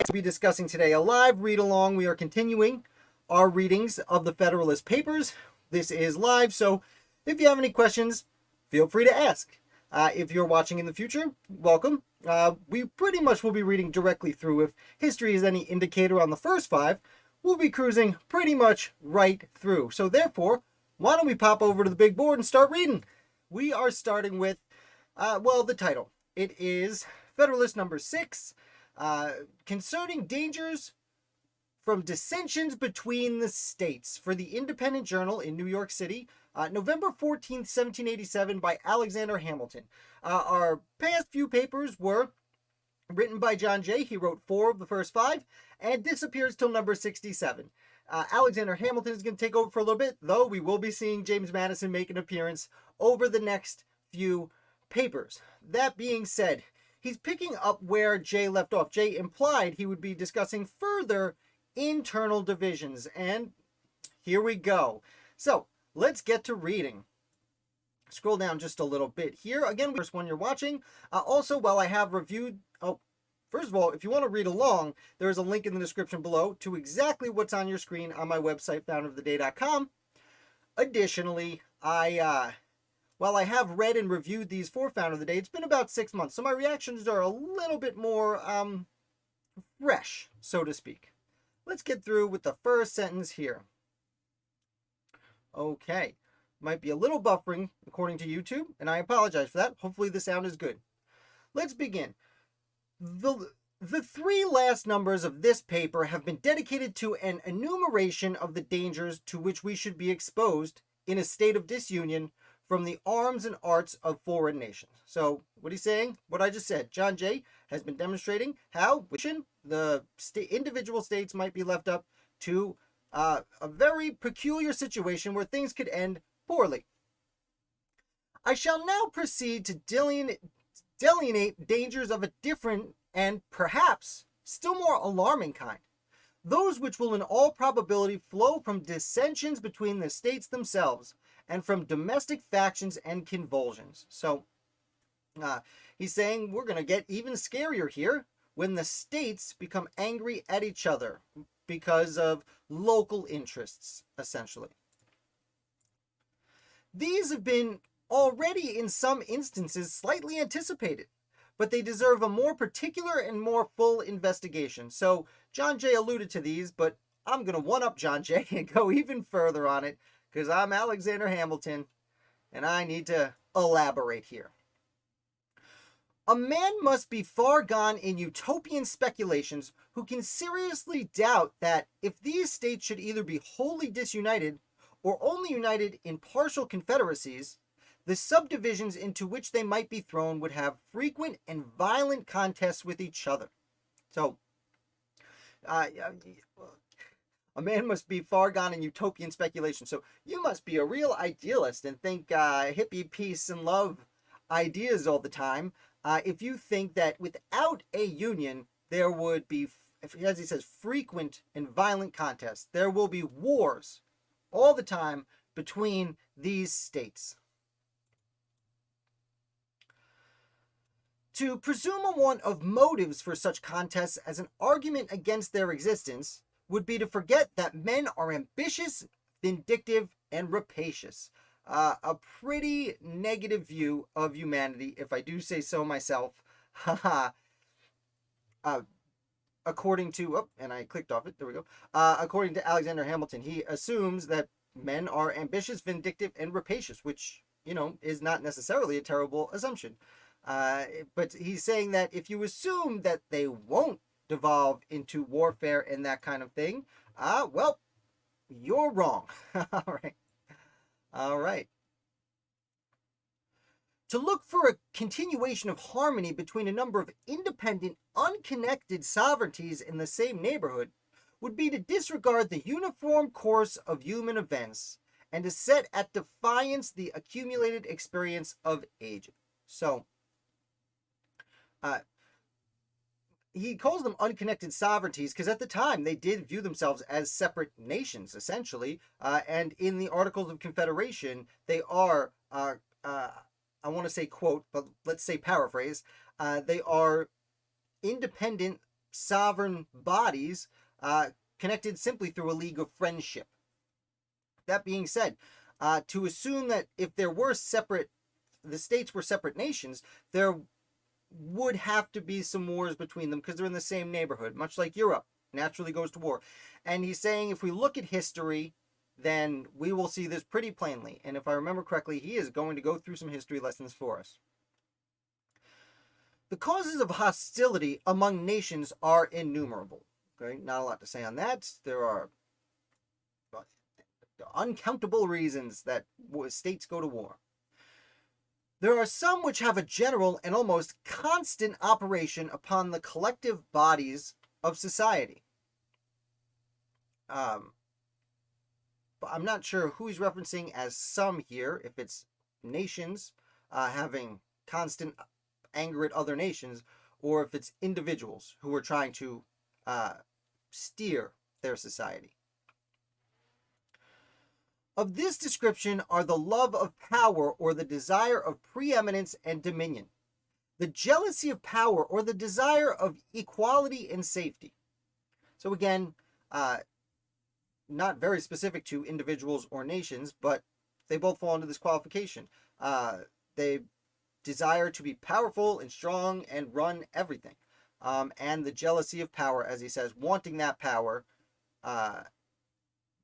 We'll be discussing today a live read-along. We are continuing our readings of the Federalist Papers. This is live, so if you have any questions, feel free to ask. If you're watching in the future, welcome. We pretty much will be reading directly through. If history is any indicator on the first five, we'll be cruising pretty much right through. So therefore, why don't we pop over to the big board and start reading? We are starting with, the title. It is Federalist number 6, Concerning Dangers from Dissensions Between the States, for the Independent Journal in New York City, November 14th, 1787, by Alexander Hamilton. Our past few papers were written by John Jay. He wrote 4 of the first 5 and disappears till number 67. Alexander Hamilton is going to take over for a little bit, though we will be seeing James Madison make an appearance over the next few papers. That being said, he's picking up where Jay left off. Jay implied he would be discussing further internal divisions, and here we go. So let's get to reading. Scroll down just a little bit here. Again, first one you're watching. Also, while I have reviewed... First of all, if you want to read along, there is a link in the description below to exactly what's on your screen on my website, founderoftheday.com. Additionally, while I have read and reviewed these for Founder of the Day, it's been about 6 months, so my reactions are a little bit more fresh, so to speak. Let's get through with the first sentence here. Okay. Might be a little buffering according to YouTube, and I apologize for that. Hopefully the sound is good. Let's begin. The 3 last numbers of this paper have been dedicated to an enumeration of the dangers to which we should be exposed in a state of disunion from the arms and arts of foreign nations. So, what he's saying, what I just said, John Jay has been demonstrating how the individual states might be left up to a very peculiar situation where things could end poorly. I shall now proceed to delineate dangers of a different and perhaps still more alarming kind, those which will in all probability flow from dissensions between the states themselves and from domestic factions and convulsions. So he's saying we're going to get even scarier here when the states become angry at each other because of local interests, essentially. These have been already in some instances slightly anticipated, but they deserve a more particular and more full investigation. So John Jay alluded to these, but I'm going to one-up John Jay and go even further on it because I'm Alexander Hamilton and I need to elaborate here. A man must be far gone in utopian speculations who can seriously doubt that if these states should either be wholly disunited or only united in partial confederacies, the subdivisions into which they might be thrown would have frequent and violent contests with each other. So, a man must be far gone in utopian speculation. So, you must be a real idealist and think hippie, peace, and love ideas all the time. If you think that without a union, there would be, as he says, frequent and violent contests. There will be wars all the time between these states. To presume a want of motives for such contests as an argument against their existence would be to forget that men are ambitious, vindictive, and rapacious. A pretty negative view of humanity, if I do say so myself. According to, and I clicked off it, there we go. According to Alexander Hamilton, he assumes that men are ambitious, vindictive, and rapacious, which, is not necessarily a terrible assumption. But he's saying that if you assume that they won't devolve into warfare and that kind of thing, well, you're wrong. All right. To look for a continuation of harmony between a number of independent, unconnected sovereignties in the same neighborhood would be to disregard the uniform course of human events and to set at defiance the accumulated experience of ages. So, he calls them unconnected sovereignties because at the time they did view themselves as separate nations, essentially. And in the Articles of Confederation, they are, I want to say quote, but let's say paraphrase, they are independent sovereign bodies connected simply through a league of friendship. That being said, to assume that if there were the states were separate nations, there would have to be some wars between them because they're in the same neighborhood, much like Europe naturally goes to war. And he's saying if we look at history, then we will see this pretty plainly. And if I remember correctly, he is going to go through some history lessons for us. The causes of hostility among nations are innumerable. Okay, not a lot to say on that. There are uncountable reasons that states go to war. There are some which have a general and almost constant operation upon the collective bodies of society. But I'm not sure who he's referencing as some here, if it's nations having constant anger at other nations, or if it's individuals who are trying to steer their society. Of this description are the love of power or the desire of preeminence and dominion, the jealousy of power or the desire of equality and safety. So again, not very specific to individuals or nations, but they both fall into this qualification. They desire to be powerful and strong and run everything. And the jealousy of power, as he says, wanting that power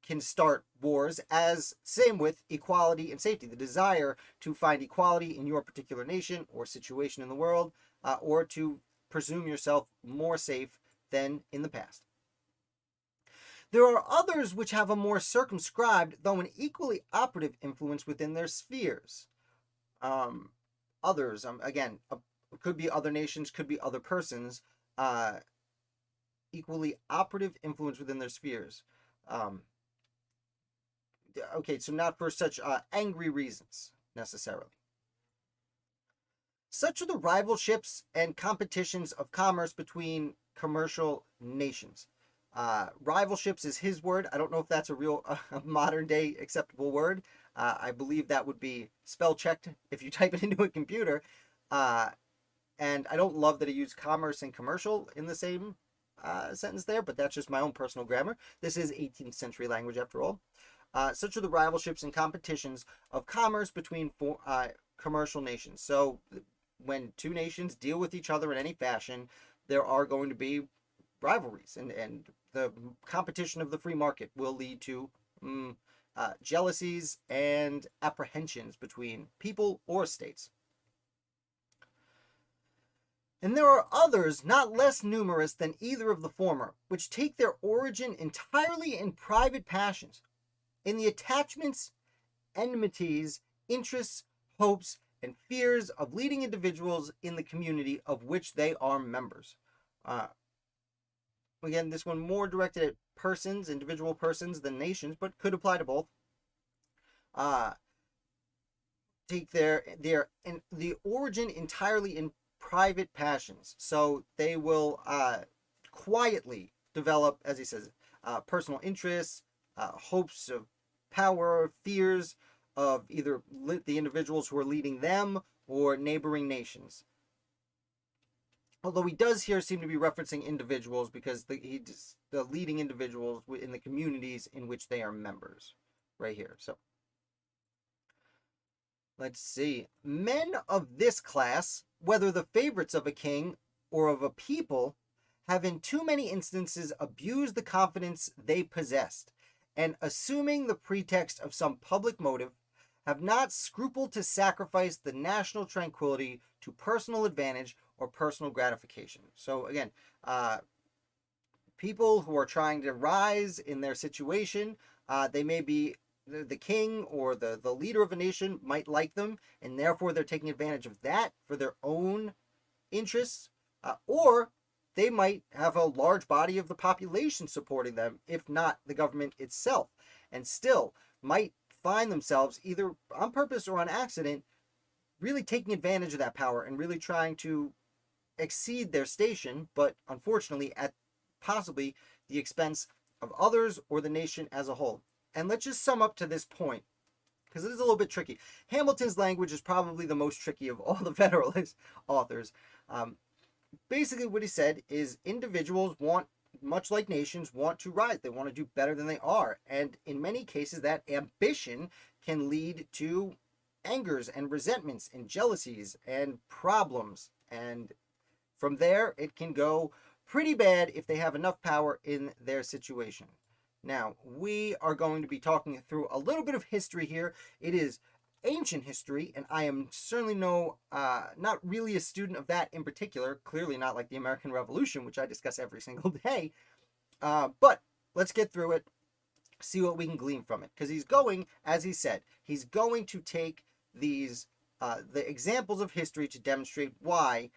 can start wars, as same with equality and safety. The desire to find equality in your particular nation or situation in the world, or to presume yourself more safe than in the past. There are others which have a more circumscribed, though an equally operative influence within their spheres. Others, again, could be other nations, could be other persons, equally operative influence within their spheres. Okay, so not for such angry reasons, necessarily. Such are the rivalships and competitions of commerce between commercial nations. Rivalships is his word. I don't know if that's a real modern day acceptable word. I believe that would be spell checked if you type it into a computer. And I don't love that he used commerce and commercial in the same sentence there, but that's just my own personal grammar. This is 18th century language after all. Such are the rivalships and competitions of commerce between commercial nations. So when two nations deal with each other in any fashion, there are going to be rivalries, and the competition of the free market will lead to jealousies and apprehensions between people or states. And there are others not less numerous than either of the former, which take their origin entirely in private passions, in the attachments, enmities, interests, hopes, and fears of leading individuals in the community of which they are members. Again, this one more directed at persons, individual persons, than nations, but could apply to both. Take the origin entirely in private passions. So they will quietly develop, as he says, personal interests, hopes of power, fears of either the individuals who are leading them or neighboring nations. Although he does here seem to be referencing individuals because the leading individuals in the communities in which they are members, right here. So let's see. Men of this class, whether the favorites of a king or of a people, have in too many instances abused the confidence they possessed, and assuming the pretext of some public motive, have not scrupled to sacrifice the national tranquility to personal advantage or personal gratification. So again, people who are trying to rise in their situation, they may be the king or the leader of a nation might like them, and therefore they're taking advantage of that for their own interests, or they might have a large body of the population supporting them, if not the government itself, and still might find themselves either on purpose or on accident really taking advantage of that power and really trying to exceed their station, but unfortunately at possibly the expense of others or the nation as a whole. And let's just sum up to this point, because it is a little bit tricky. Hamilton's language is probably the most tricky of all the Federalist authors. basically what he said is individuals want, much like nations, want to rise. They want to do better than they are. And in many cases, that ambition can lead to angers and resentments and jealousies and problems. And from there, it can go pretty bad if they have enough power in their situation. Now, we are going to be talking through a little bit of history here. It is ancient history, and I am certainly not really a student of that in particular, clearly not like the American Revolution, which I discuss every single day. But let's get through it, see what we can glean from it. Because he's going, as he said, he's going to take these, the examples of history to demonstrate why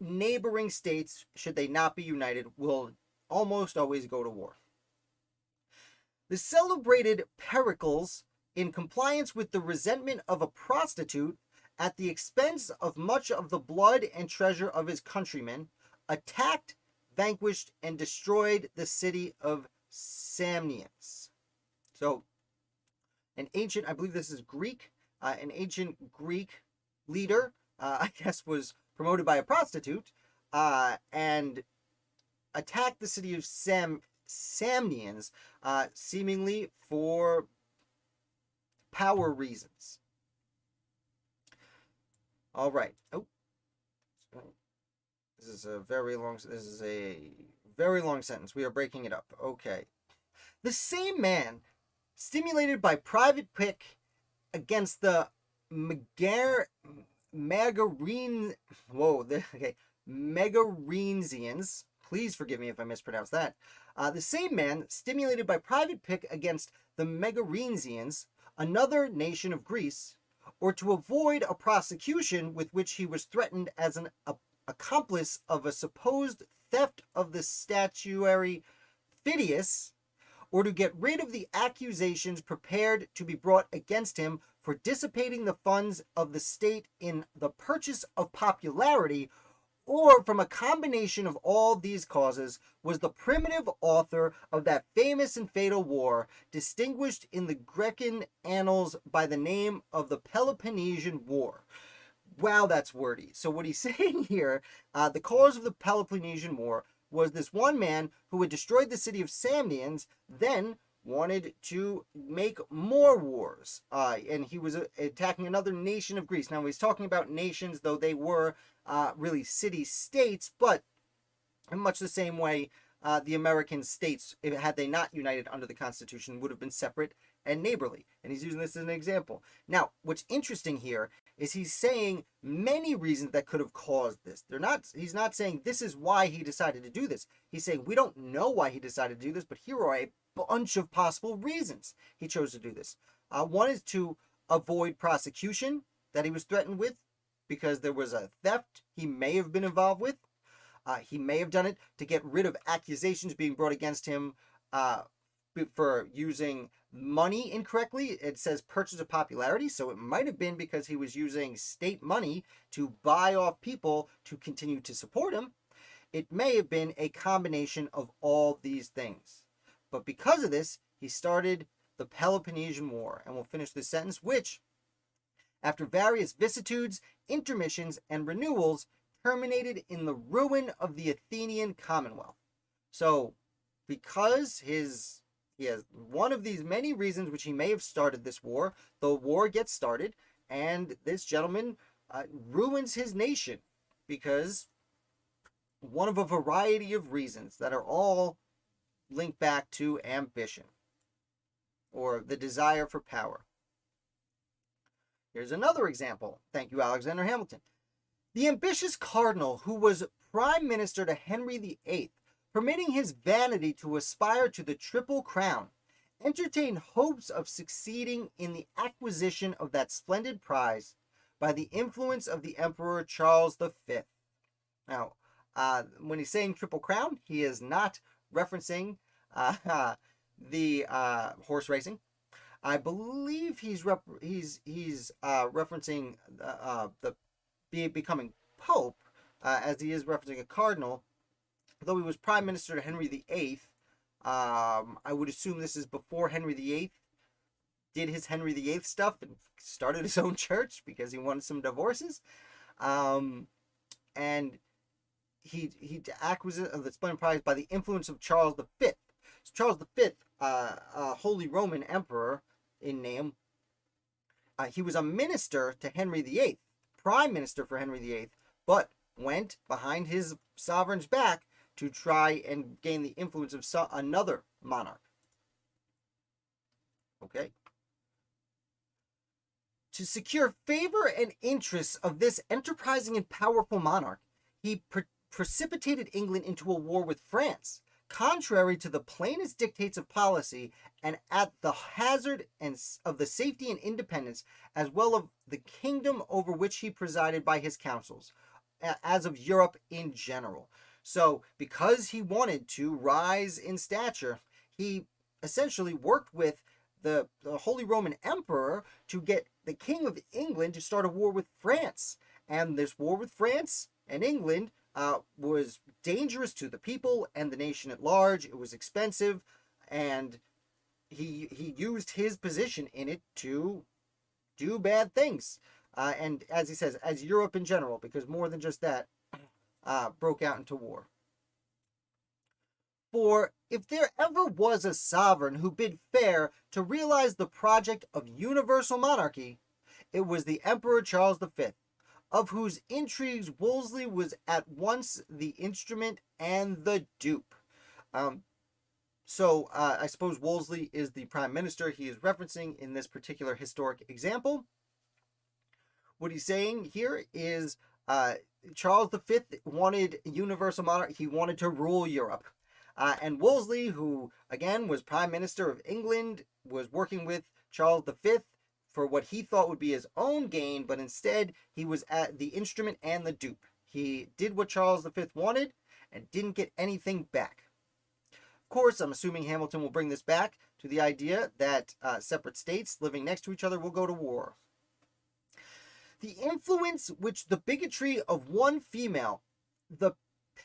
neighboring states, should they not be united, will almost always go to war. The celebrated Pericles, in compliance with the resentment of a prostitute at the expense of much of the blood and treasure of his countrymen, attacked, vanquished, and destroyed the city of Samniums. So, an ancient, I believe this is Greek, an ancient Greek leader, I guess was promoted by a prostitute, and attacked the city of Samnians, seemingly for power reasons. All right. Oh, this is a very long sentence. We are breaking it up. Okay. The same man, stimulated by private pick against the Megarensians. Please forgive me if I mispronounce that. The same man, stimulated by private pick against the Megarensians, another nation of Greece, or to avoid a prosecution with which he was threatened as an accomplice of a supposed theft of the statuary Phidias, or to get rid of the accusations prepared to be brought against him for dissipating the funds of the state in the purchase of popularity, or from a combination of all these causes, was the primitive author of that famous and fatal war, distinguished in the Grecian annals by the name of the Peloponnesian War. Wow, that's wordy. So what he's saying here, the cause of the Peloponnesian War was this one man who had destroyed the city of Samnians, then wanted to make more wars, and he was attacking another nation of Greece. Now he's talking about nations, though they were really city-states, but in much the same way the American states, had they not united under the Constitution, would have been separate and neighborly. And he's using this as an example. Now, what's interesting here is he's saying many reasons that could have caused this. He's not saying this is why he decided to do this. He's saying we don't know why he decided to do this, but here are a bunch of possible reasons he chose to do this. One is to avoid prosecution that he was threatened with because there was a theft he may have been involved with. He may have done it to get rid of accusations being brought against him for using money incorrectly. It says purchase of popularity, so it might have been because he was using state money to buy off people to continue to support him. It may have been a combination of all these things. But because of this, he started the Peloponnesian War. And we'll finish this sentence, which, after various vicissitudes, intermissions, and renewals, terminated in the ruin of the Athenian Commonwealth. So, because he has one of these many reasons which he may have started this war, the war gets started, and this gentleman ruins his nation because one of a variety of reasons that are all linked back to ambition or the desire for power. Here's another example. Thank you, Alexander Hamilton. The ambitious cardinal who was prime minister to Henry VIII, permitting his vanity to aspire to the triple crown, entertained hopes of succeeding in the acquisition of that splendid prize by the influence of the Emperor Charles V. Now, when he's saying triple crown, he is not referencing the horse racing. I believe he's referencing the becoming pope, as he is referencing a cardinal. Though he was prime minister to Henry VIII, I would assume this is before Henry VIII did his Henry VIII stuff and started his own church because he wanted some divorces. And he acquisition of the splendid prize by the influence of Charles V. So Charles V, Holy Roman Emperor in name, he was a minister to Henry VIII, prime minister for Henry VIII, but went behind his sovereign's back to try and gain the influence of another monarch. Okay. To secure favor and interests of this enterprising and powerful monarch, he precipitated England into a war with France, contrary to the plainest dictates of policy and at the hazard of the safety and independence, as well of the kingdom over which he presided by his counsels, as of Europe in general. So, because he wanted to rise in stature, he essentially worked with the Holy Roman Emperor to get the King of England to start a war with France. And this war with France and England was dangerous to the people and the nation at large. It was expensive, and he used his position in it to do bad things. And as he says, as Europe in general, because more than just that, broke out into war. For if there ever was a sovereign who bid fair to realize the project of universal monarchy, it was the Emperor Charles V, of whose intrigues Wolsey was at once the instrument and the dupe. So I suppose Wolsey is the prime minister he is referencing in this particular historic example. What he's saying here is Charles V wanted universal monarchy. He wanted to rule Europe. And Wolsey, who again was Prime Minister of England, was working with Charles V for what he thought would be his own gain, but instead he was at the instrument and the dupe. He did what Charles V wanted and didn't get anything back. Of course, I'm assuming Hamilton will bring this back to the idea that separate states living next to each other will go to war. The influence which the bigotry of one female, the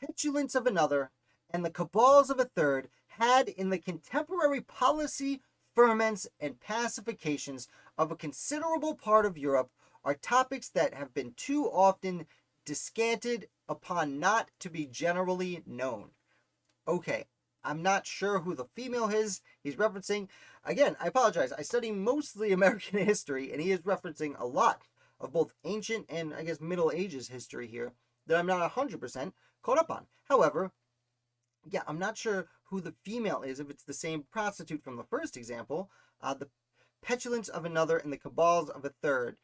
petulance of another, and the cabals of a third had in the contemporary policy, ferments, and pacifications of a considerable part of Europe are topics that have been too often descanted upon not to be generally known. Okay, I'm not sure who the female is he's referencing. Again, I apologize. I study mostly American history, and he is referencing a lot of both ancient and, I guess, Middle Ages history here that I'm not 100% caught up on. However, yeah, I'm not sure who the female is, if it's the same prostitute from the first example, the petulance of another and the cabals of a third.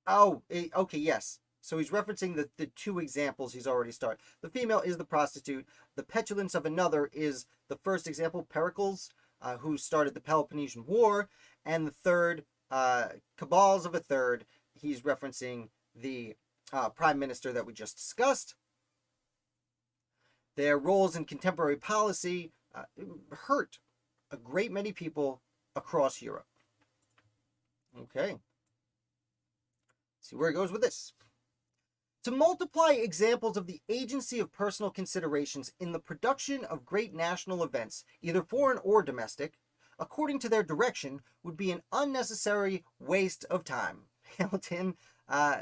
Okay, yes. So he's referencing the two examples he's already started. The female is the prostitute. The petulance of another is the first example, Pericles, who started the Peloponnesian War. And the third, cabals of a third, he's referencing the prime minister that we just discussed. Their roles in contemporary policy hurt a great many people across Europe. Okay. See where it goes with this. To multiply examples of the agency of personal considerations in the production of great national events, either foreign or domestic, according to their direction, would be an unnecessary waste of time. Hamilton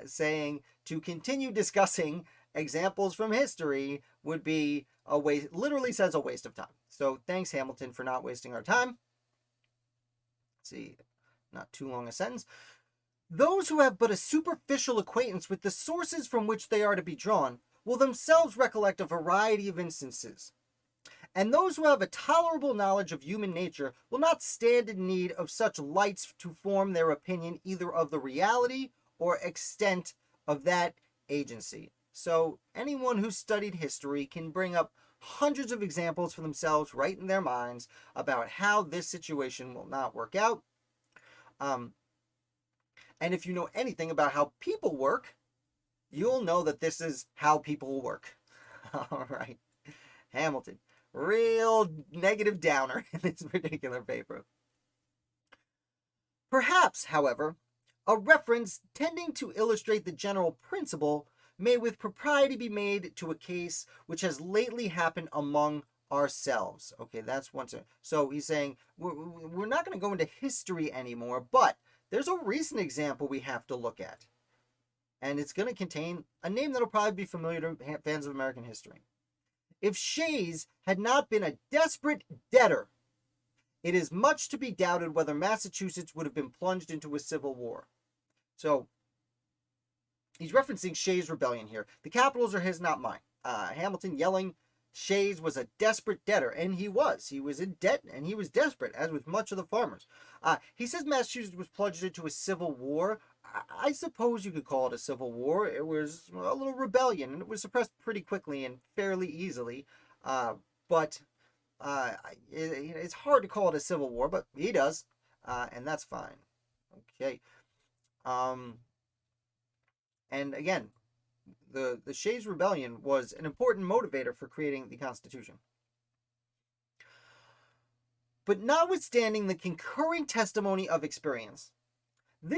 saying to continue discussing examples from history would be a waste, literally says a waste of time. So thanks, Hamilton, for not wasting our time. Let's see, not too long a sentence. Those who have but a superficial acquaintance with the sources from which they are to be drawn will themselves recollect a variety of instances. And those who have a tolerable knowledge of human nature will not stand in need of such lights to form their opinion either of the reality or extent of that agency. So anyone who studied history can bring up hundreds of examples for themselves right in their minds about how this situation will not work out. And if you know anything about how people work, you'll know that this is how people work. All right. Hamilton, real negative downer in this particular paper. Perhaps, however, a reference tending to illustrate the general principle may with propriety be made to a case which has lately happened among ourselves. Okay, that's one. So he's saying we're not going to go into history anymore, but there's a recent example we have to look at. and it's going to contain a name that'll probably be familiar to fans of American history. If Shays had not been a desperate debtor, it is much to be doubted whether Massachusetts would have been plunged into a civil war. So, he's referencing Shays' rebellion here. The capitals are his, not mine. Hamilton yelling Shays was a desperate debtor, and he was. He was in debt, and he was desperate, as with much of the farmers. He says Massachusetts was plunged into a civil war. I suppose you could call it a civil war. It was a little rebellion, and it was suppressed pretty quickly and fairly easily. But it's hard to call it a civil war, but he does, and that's fine. Okay. And again, the Shays Rebellion was an important motivator for creating the Constitution. But notwithstanding the concurring testimony of experience, But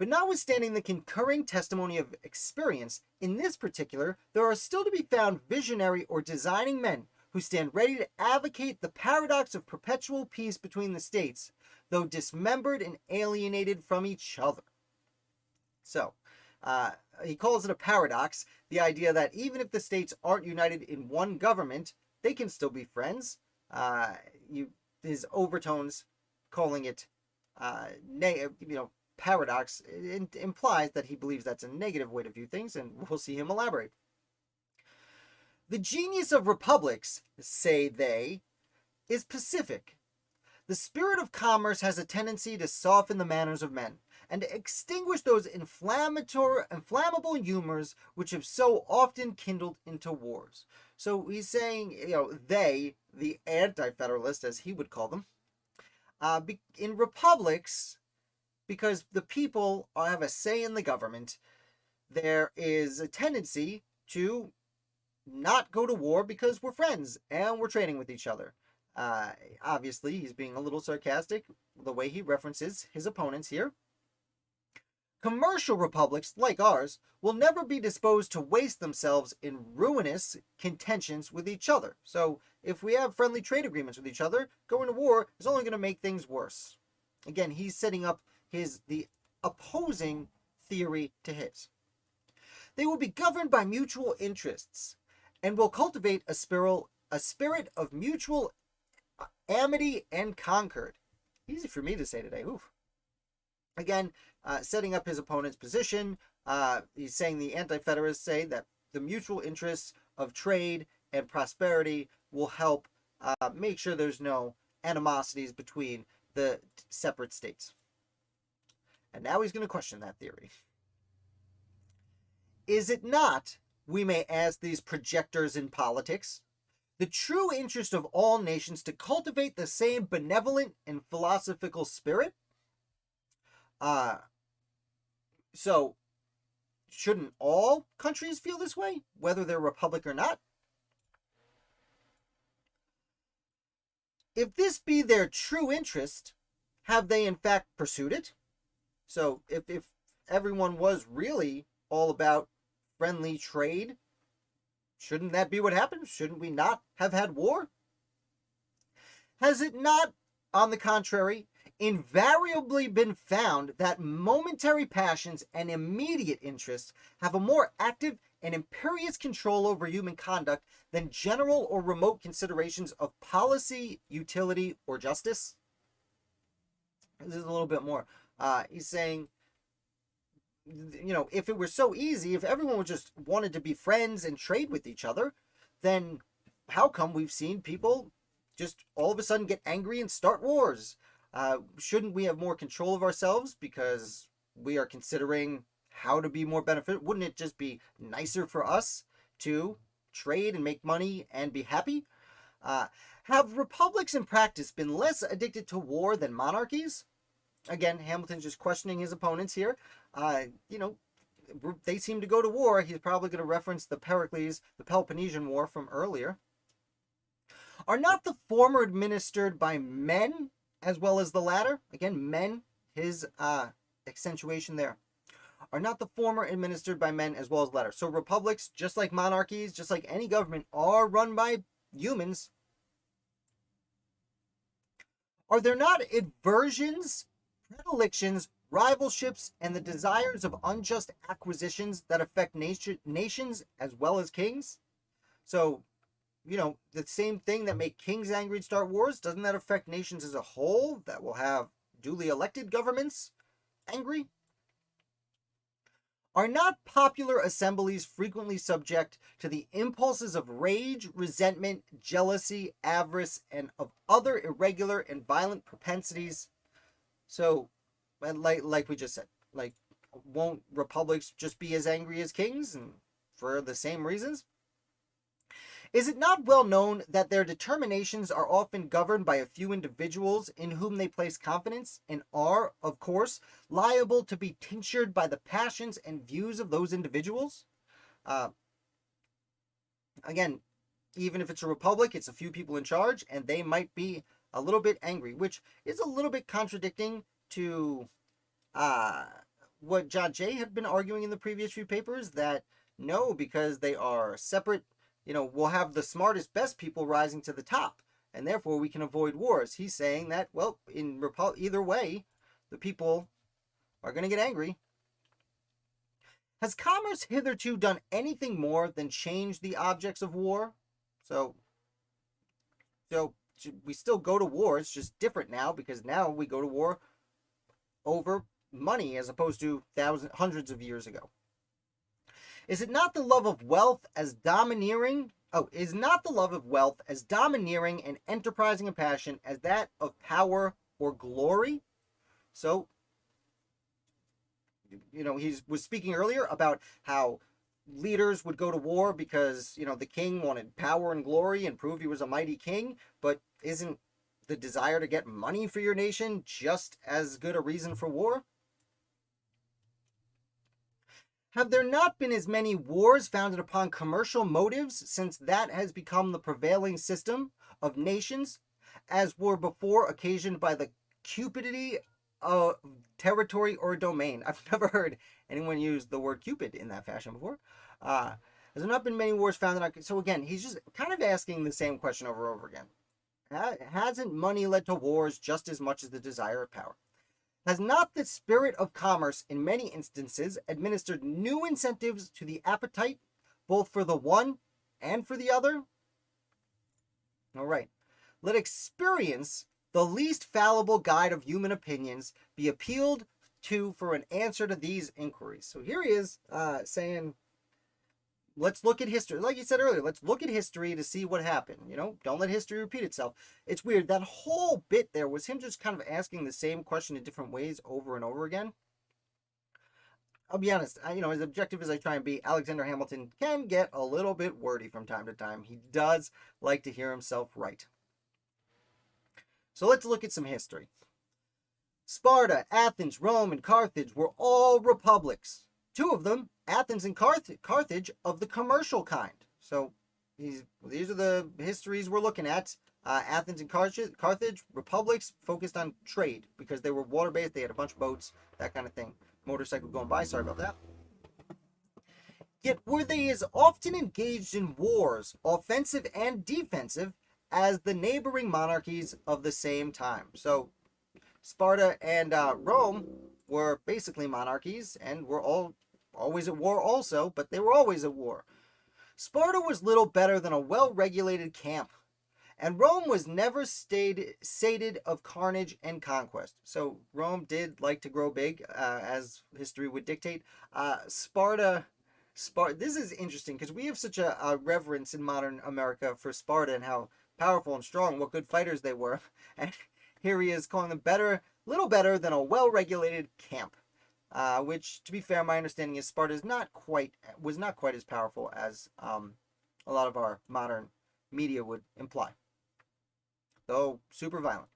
notwithstanding the concurring testimony of experience, in this particular, there are still to be found visionary or designing men who stand ready to advocate the paradox of perpetual peace between the states, though dismembered and alienated from each other. So, he calls it a paradox, the idea that even if the states aren't united in one government, they can still be friends. His overtones calling it paradox, it implies that he believes that's a negative way to view things, and we'll see him elaborate. The genius of republics, say they, is pacific. The spirit of commerce has a tendency to soften the manners of men, and to extinguish those inflammable humors which have so often kindled into wars. So he's saying, they, the Anti-Federalist, as he would call them, in republics, because the people have a say in the government, there is a tendency to not go to war because we're friends and we're trading with each other. Obviously, he's being a little sarcastic the way he references his opponents here. Commercial republics, like ours, will never be disposed to waste themselves in ruinous contentions with each other. So, if we have friendly trade agreements with each other, going to war is only going to make things worse. Again, he's setting up the opposing theory to his. They will be governed by mutual interests and will cultivate a spirit of mutual amity and concord. Easy for me to say today. Oof. Again, setting up his opponent's position. He's saying the Anti-Federalists say that the mutual interests of trade and prosperity will help make sure there's no animosities between the separate states. And now he's going to question that theory. Is it not, we may ask these projectors in politics, the true interest of all nations to cultivate the same benevolent and philosophical spirit? So, shouldn't all countries feel this way, whether they're republic or not? If this be their true interest, have they in fact pursued it? So, if everyone was really all about friendly trade, shouldn't that be what happened? Shouldn't we not have had war? Has it not, on the contrary, invariably been found that momentary passions and immediate interests have a more active and imperious control over human conduct than general or remote considerations of policy, utility, or justice? This is a little bit more. He's saying, if it were so easy, if everyone just wanted to be friends and trade with each other, then how come we've seen people just all of a sudden get angry and start wars? Shouldn't we have more control of ourselves because we are considering how to be more beneficial? Wouldn't it just be nicer for us to trade and make money and be happy? Have republics in practice been less addicted to war than monarchies? Again, Hamilton's just questioning his opponents here. They seem to go to war. He's probably going to reference the Peloponnesian War from earlier. Are not the former administered by men as well as the latter? Again, men, his accentuation there. Are not the former administered by men as well as the latter? So republics, just like monarchies, just like any government, are run by humans. Are there not aversions, predilections, rivalships, and the desires of unjust acquisitions that affect nations as well as kings. So, the same thing that make kings angry and start wars, doesn't that affect nations as a whole that will have duly elected governments angry? Are not popular assemblies frequently subject to the impulses of rage, resentment, jealousy, avarice, and of other irregular and violent propensities? So, like we just said, won't republics just be as angry as kings, and for the same reasons? Is it not well known that their determinations are often governed by a few individuals in whom they place confidence, and are, of course, liable to be tinctured by the passions and views of those individuals? Again, even if it's a republic, it's a few people in charge, and they might be a little bit angry, which is a little bit contradicting to what John Jay had been arguing in the previous few papers, that no, because they are separate, we'll have the smartest, best people rising to the top, and therefore we can avoid wars. He's saying that, well, either way, the people are going to get angry. Has commerce hitherto done anything more than change the objects of war? So we still go to war. It's just different now, because now we go to war over money as opposed to hundreds of years ago. Is not the love of wealth as domineering and enterprising a passion as that of power or glory? So, he was speaking earlier about how leaders would go to war because, the king wanted power and glory and prove he was a mighty king, but isn't the desire to get money for your nation just as good a reason for war? Have there not been as many wars founded upon commercial motives, since that has become the prevailing system of nations, as were before occasioned by the cupidity of territory or domain? I've never heard anyone use the word cupid in that fashion before. Has there not been many wars founded on... So again, he's just kind of asking the same question over and over again. Hasn't money led to wars just as much as the desire of power? Has not the spirit of commerce in many instances administered new incentives to the appetite, both for the one and for the other? All right. Let experience, the least fallible guide of human opinions, be appealed to for an answer to these inquiries. So here he is saying, let's look at history. Like you said earlier, let's look at history to see what happened. Don't let history repeat itself. It's weird. That whole bit there was him just kind of asking the same question in different ways over and over again. I'll be honest, as objective as I try and be, Alexander Hamilton can get a little bit wordy from time to time. He does like to hear himself right. So let's look at some history. Sparta, Athens, Rome, and Carthage were all republics. Two of them, Athens and Carthage, of the commercial kind. So these are the histories we're looking at. Athens and Carthage, republics focused on trade because they were water-based. They had a bunch of boats, that kind of thing. Motorcycle going by, sorry about that. Yet were they as often engaged in wars, offensive and defensive, as the neighboring monarchies of the same time. So Sparta and Rome were basically monarchies and were always at war also, but they were always at war. Sparta was little better than a well-regulated camp, and Rome was never sated of carnage and conquest. So Rome did like to grow big, as history would dictate. Sparta, this is interesting because we have such a reverence in modern America for Sparta and how powerful and strong, what good fighters they were. And here he is calling them little better than a well-regulated camp. Which, to be fair, my understanding is Sparta was not quite as powerful as a lot of our modern media would imply, though super violent.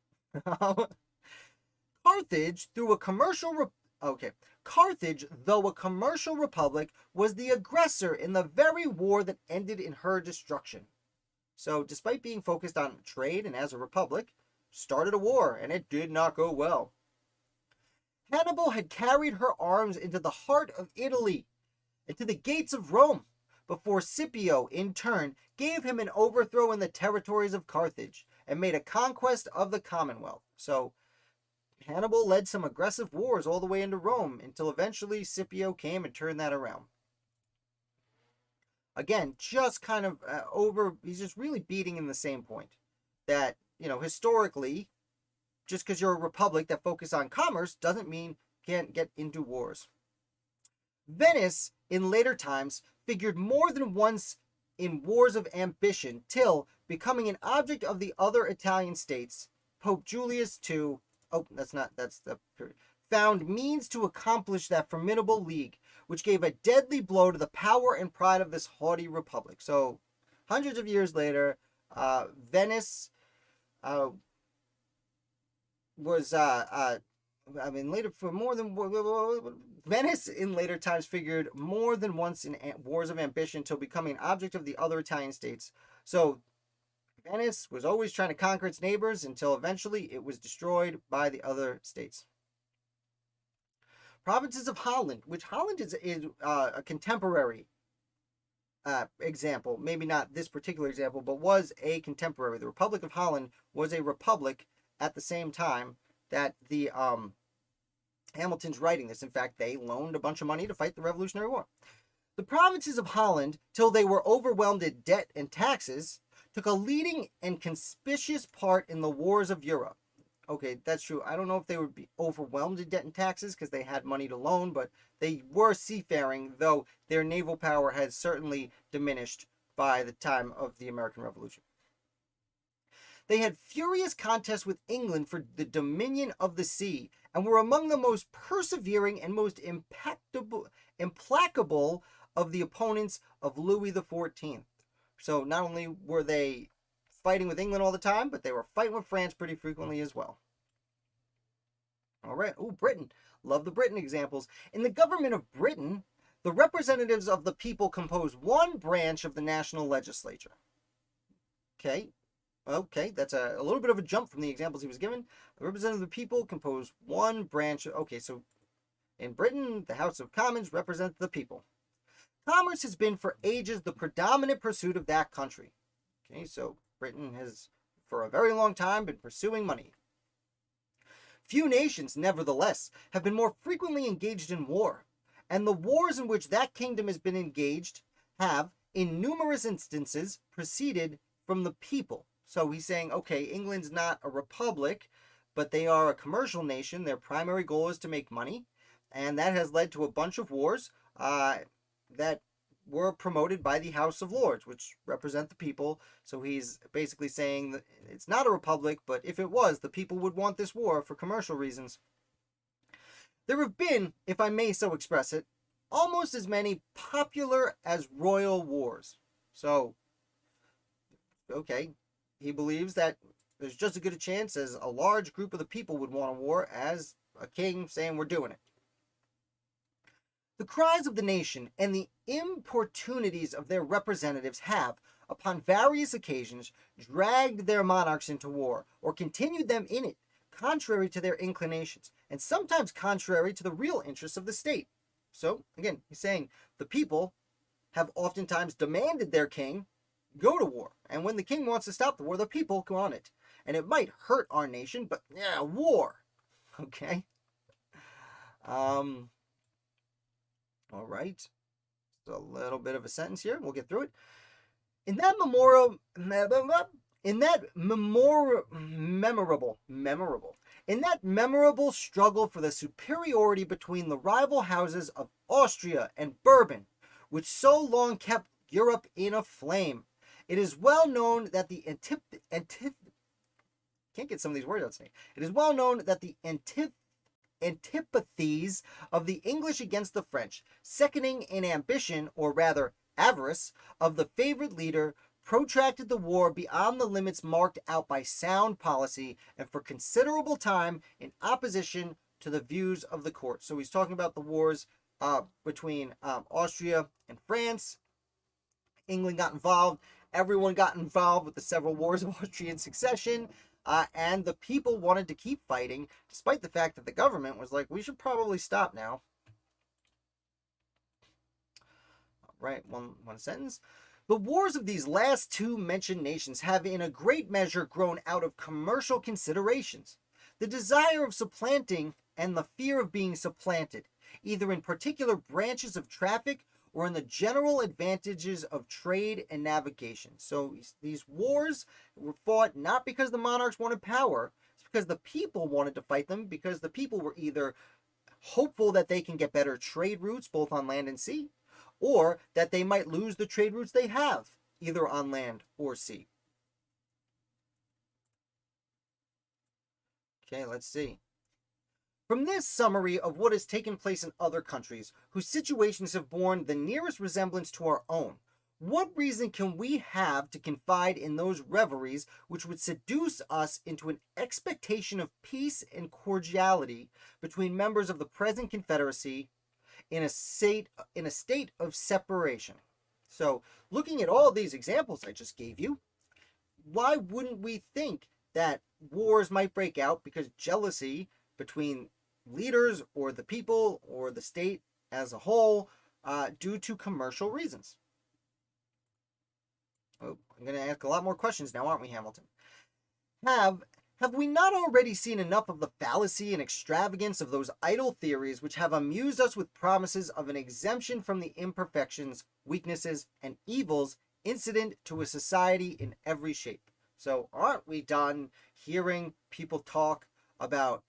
Carthage, though a commercial republic, was the aggressor in the very war that ended in her destruction. So, despite being focused on trade and as a republic, started a war, and it did not go well. Hannibal had carried her arms into the heart of Italy and to the gates of Rome, before Scipio, in turn, gave him an overthrow in the territories of Carthage and made a conquest of the Commonwealth. So, Hannibal led some aggressive wars all the way into Rome until eventually Scipio came and turned that around. Again, just kind of he's just really beating in the same point that, historically, just because you're a republic that focuses on commerce doesn't mean you can't get into wars. Venice, in later times, figured more than once in wars of ambition till, becoming an object of the other Italian states, Pope Julius II, found means to accomplish that formidable league, which gave a deadly blow to the power and pride of this haughty republic. So, hundreds of years later, Venice was Venice in later times figured more than once in wars of ambition till becoming an object of the other Italian states. So Venice was always trying to conquer its neighbors until eventually it was destroyed by the other states. Provinces of Holland, which Holland is a contemporary example, maybe not this particular example, but was a contemporary. The Republic of Holland was a republic at the same time that the Hamilton's writing this. In fact, they loaned a bunch of money to fight the Revolutionary War. The provinces of Holland, till they were overwhelmed in debt and taxes, took a leading and conspicuous part in the wars of Europe. Okay, that's true. I don't know if they would be overwhelmed in debt and taxes because they had money to loan, but they were seafaring, though their naval power had certainly diminished by the time of the American Revolution. They had furious contests with England for the dominion of the sea and were among the most persevering and most implacable of the opponents of Louis XIV. So not only were they fighting with England all the time, but they were fighting with France pretty frequently as well. All right. Oh, Britain. Love the Britain examples. In the government of Britain, the representatives of the people compose one branch of the national legislature. Okay, that's a little bit of a jump from the examples he was given. The representatives of the people compose one branch. Okay, so in Britain, the House of Commons represent the people. Commerce has been for ages the predominant pursuit of that country. Okay, so Britain has, for a very long time, been pursuing money. Few nations, nevertheless, have been more frequently engaged in war, and the wars in which that kingdom has been engaged have, in numerous instances, proceeded from the people. So he's saying, okay, England's not a republic, but they are a commercial nation. Their primary goal is to make money, and that has led to a bunch of wars that were promoted by the House of Lords, which represent the people. So he's basically saying that it's not a republic, but if it was, the people would want this war for commercial reasons. There have been, if I may so express it, almost as many popular as royal wars. So, okay, he believes that there's just as good a chance as a large group of the people would want a war as a king saying we're doing it. The cries of the nation and the importunities of their representatives have, upon various occasions, dragged their monarchs into war, or continued them in it, contrary to their inclinations, and sometimes contrary to the real interests of the state. So, again, he's saying the people have oftentimes demanded their king go to war, and when the king wants to stop the war, the people go on it. And it might hurt our nation, but yeah, war. Okay? All right. So a little bit of a sentence here. We'll get through it. In that memorable struggle for the superiority between the rival houses of Austria and Bourbon, which so long kept Europe in a flame, it is well known that the antipathies of the English against the French, seconding in ambition, or rather avarice, of the favored leader, protracted the war beyond the limits marked out by sound policy and for considerable time in opposition to the views of the court. So he's talking about the wars between Austria and France. England got involved. Everyone got involved with the several wars of Austrian succession. And the people wanted to keep fighting, despite the fact that the government was like, we should probably stop now. All right, one sentence. The wars of these last two mentioned nations have in a great measure grown out of commercial considerations. the desire of supplanting and the fear of being supplanted, either in particular branches of traffic or in the general advantages of trade and navigation. So these wars were fought not because the monarchs wanted power, it's because the people wanted to fight them, because the people were either hopeful that they can get better trade routes both on land and sea, or that they might lose the trade routes they have, either on land or sea. Okay, let's see. From this summary of what has taken place in other countries whose situations have borne the nearest resemblance to our own, what reason can we have to confide in those reveries which would seduce us into an expectation of peace and cordiality between members of the present Confederacy in a state of separation? So, looking at all these examples I just gave you, why wouldn't we think that wars might break out because jealousy between leaders or the people or the state as a whole due to commercial reasons? Oh, I'm going to ask a lot more questions now, aren't we, Hamilton? Have we not already seen enough of the fallacy and extravagance of those idle theories which have amused us with promises of an exemption from the imperfections, weaknesses, and evils incident to a society in every shape? So aren't we done hearing people talk about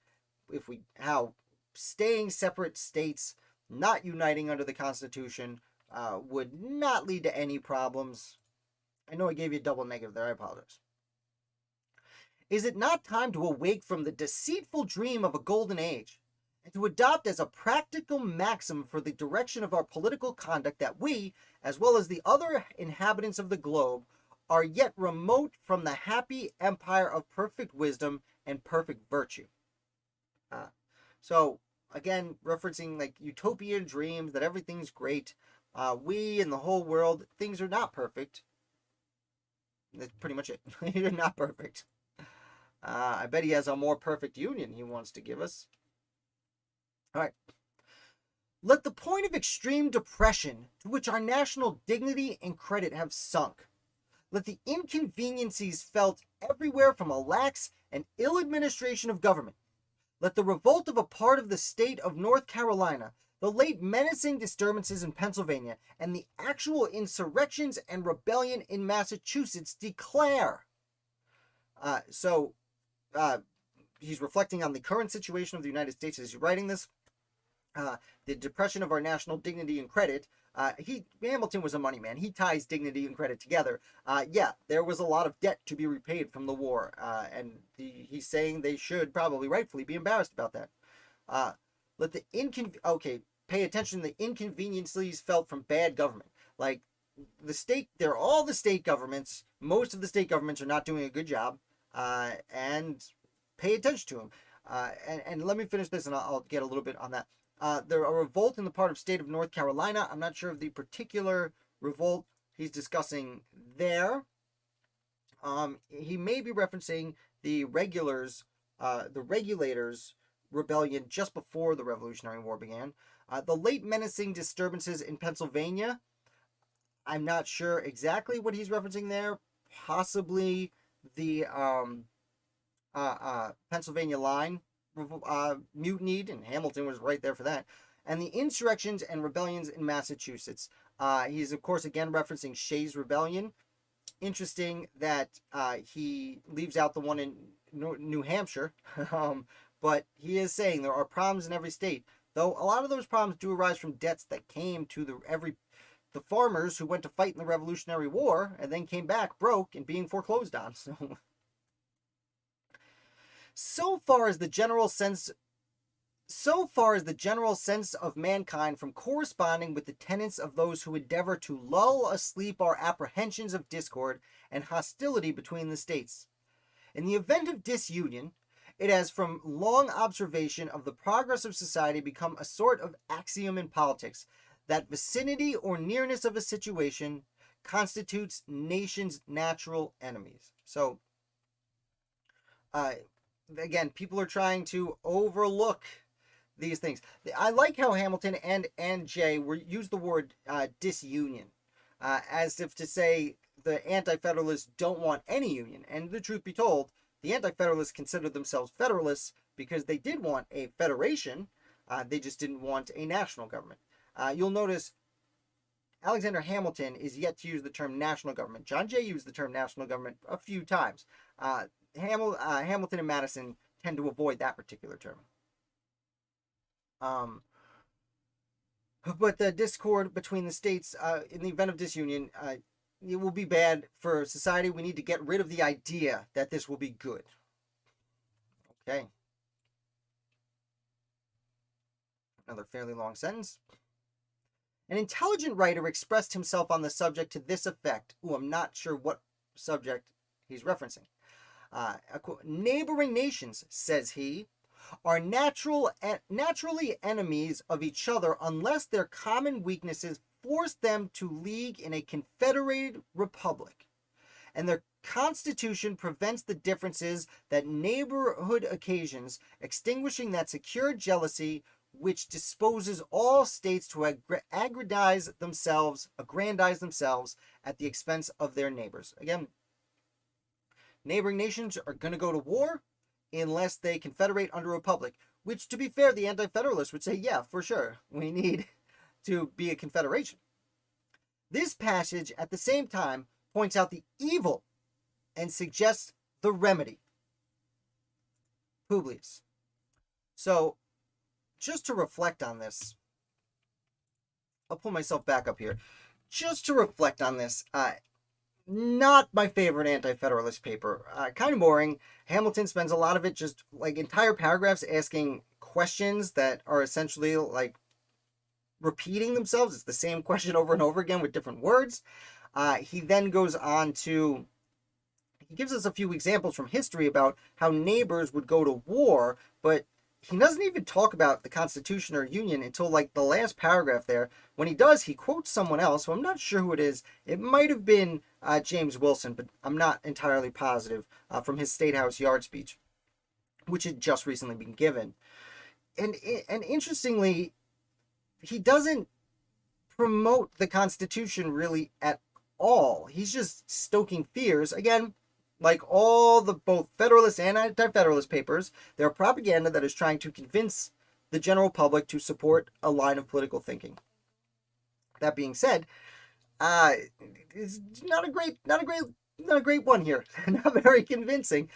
how staying separate states, not uniting under the Constitution, would not lead to any problems? I know I gave you a double negative there, I apologize. Is it not time to awake from the deceitful dream of a golden age, and to adopt as a practical maxim for the direction of our political conduct that we, as well as the other inhabitants of the globe, are yet remote from the happy empire of perfect wisdom and perfect virtue? So, again, referencing like utopian dreams that everything's great. We and the whole world, things are not perfect. That's pretty much it. You're not perfect. I bet he has a more perfect union he wants to give us. All right. Let the point of extreme depression to which our national dignity and credit have sunk, let the inconveniencies felt everywhere from a lax and ill administration of government, let the revolt of a part of the state of North Carolina, the late menacing disturbances in Pennsylvania, and the actual insurrections and rebellion in Massachusetts declare. He's reflecting on the current situation of the United States as he's writing this. The depression of our national dignity and credit. Hamilton was a money man. He ties dignity and credit together. There was a lot of debt to be repaid from the war, and he's saying they should probably rightfully be embarrassed about that. Pay attention to the inconveniences felt from bad government. Like they're all the state governments. Most of the state governments are not doing a good job, and pay attention to them. And let me finish this, and I'll get a little bit on that. There are a revolt in the part of state of North Carolina. I'm not sure of the particular revolt he's discussing there. He may be referencing the regulators' rebellion just before the Revolutionary War began. The late menacing disturbances in Pennsylvania. I'm not sure exactly what he's referencing there. Possibly the Pennsylvania line mutinied, and Hamilton was right there for that. And the insurrections and rebellions in Massachusetts. He's, of course, again referencing Shays' Rebellion. Interesting that he leaves out the one in New Hampshire, but he is saying there are problems in every state, though a lot of those problems do arise from debts that came to the farmers who went to fight in the Revolutionary War and then came back broke and being foreclosed on. So far as the general sense of mankind from corresponding with the tenets of those who endeavor to lull asleep our apprehensions of discord and hostility between the states. In the event of disunion, it has from long observation of the progress of society become a sort of axiom in politics that vicinity or nearness of a situation constitutes nations' natural enemies. So, again, people are trying to overlook these things. I like how Hamilton and Jay use the word disunion, as if to say the Anti-Federalists don't want any union. And the truth be told, The Anti-Federalists considered themselves Federalists because they did want a federation. They just didn't want a national government. You'll notice Alexander Hamilton is yet to use the term national government. John Jay used the term national government a few times. Hamilton and Madison tend to avoid that particular term. But the discord between the states in the event of disunion, it will be bad for society. We need to get rid of the idea that this will be good. Okay. Another fairly long sentence. An intelligent writer expressed himself on the subject to this effect. Ooh, I'm not sure what subject he's referencing. Neighboring nations, says he, are naturally enemies of each other unless their common weaknesses force them to league in a confederated republic, and their constitution prevents the differences that neighborhood occasions, extinguishing that secure jealousy which disposes all states to aggrandize themselves at the expense of their neighbors. Again, neighboring nations are going to go to war unless they confederate under a republic, which, to be fair, the Anti-Federalists would say, yeah, for sure, we need to be a confederation. This passage, at the same time, points out the evil and suggests the remedy. Publius. So, just to reflect on this, I'll pull myself back up here. Just to reflect on this, not my favorite Anti-Federalist paper. Kind of boring. Hamilton spends a lot of it just like entire paragraphs asking questions that are essentially like repeating themselves. It's the same question over and over again with different words. He then goes on to, he gives us a few examples from history about how neighbors would go to war, but he doesn't even talk about the Constitution or Union until like the last paragraph there. When he does, he quotes someone else, so I'm not sure who it is. It might have been James Wilson, but I'm not entirely positive, from his State House Yard speech, which had just recently been given. And interestingly, he doesn't promote the Constitution really at all. He's just stoking fears. Again, like all the both Federalist and Anti-Federalist papers, they're propaganda that is trying to convince the general public to support a line of political thinking. That being said, it's not a great one here. Not very convincing.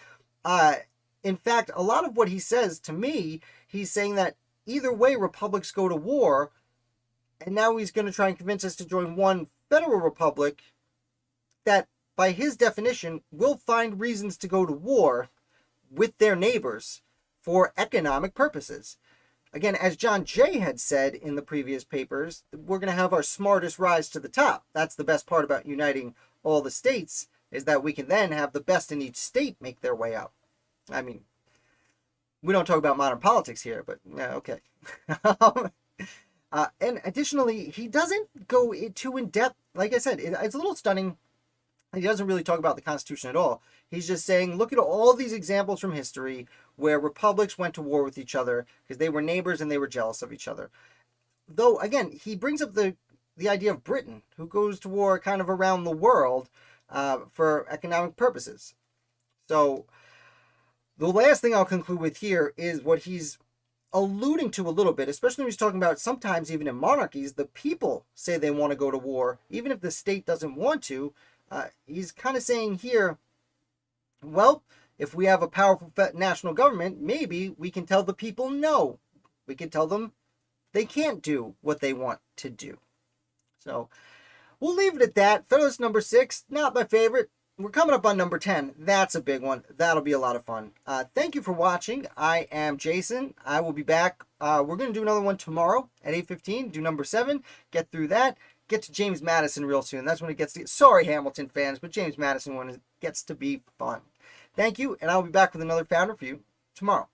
In fact, a lot of what he says, to me, he's saying that either way republics go to war, and now he's going to try and convince us to join one federal republic that, by his definition, will find reasons to go to war with their neighbors for economic purposes. Again, as John Jay had said in the previous papers, we're going to have our smartest rise to the top. That's the best part about uniting all the states, is that we can then have the best in each state make their way out. I mean, we don't talk about modern politics here, but yeah, okay. And additionally, he doesn't go too in depth. Like I said, it's a little stunning. He doesn't really talk about the Constitution at all. He's just saying, look at all these examples from history where republics went to war with each other because they were neighbors and they were jealous of each other. Though, again, he brings up the idea of Britain, who goes to war kind of around the world for economic purposes. So the last thing I'll conclude with here is what he's alluding to a little bit, especially when he's talking about sometimes even in monarchies, the people say they want to go to war, even if the state doesn't want to. He's kind of saying here, well, if we have a powerful national government, maybe we can tell the people no. We can tell them they can't do what they want to do. So we'll leave it at that. Federalist number 6, not my favorite. We're coming up on number 10. That's a big one. That'll be a lot of fun. Thank you for watching. I am Jason. I will be back. We're going to do another one tomorrow at 8:15. Do number 7. Get through that. Get to James Madison real soon. That's when it gets to... Sorry, Hamilton fans, but James Madison one gets to be fun. Thank you, and I'll be back with another founder for you tomorrow.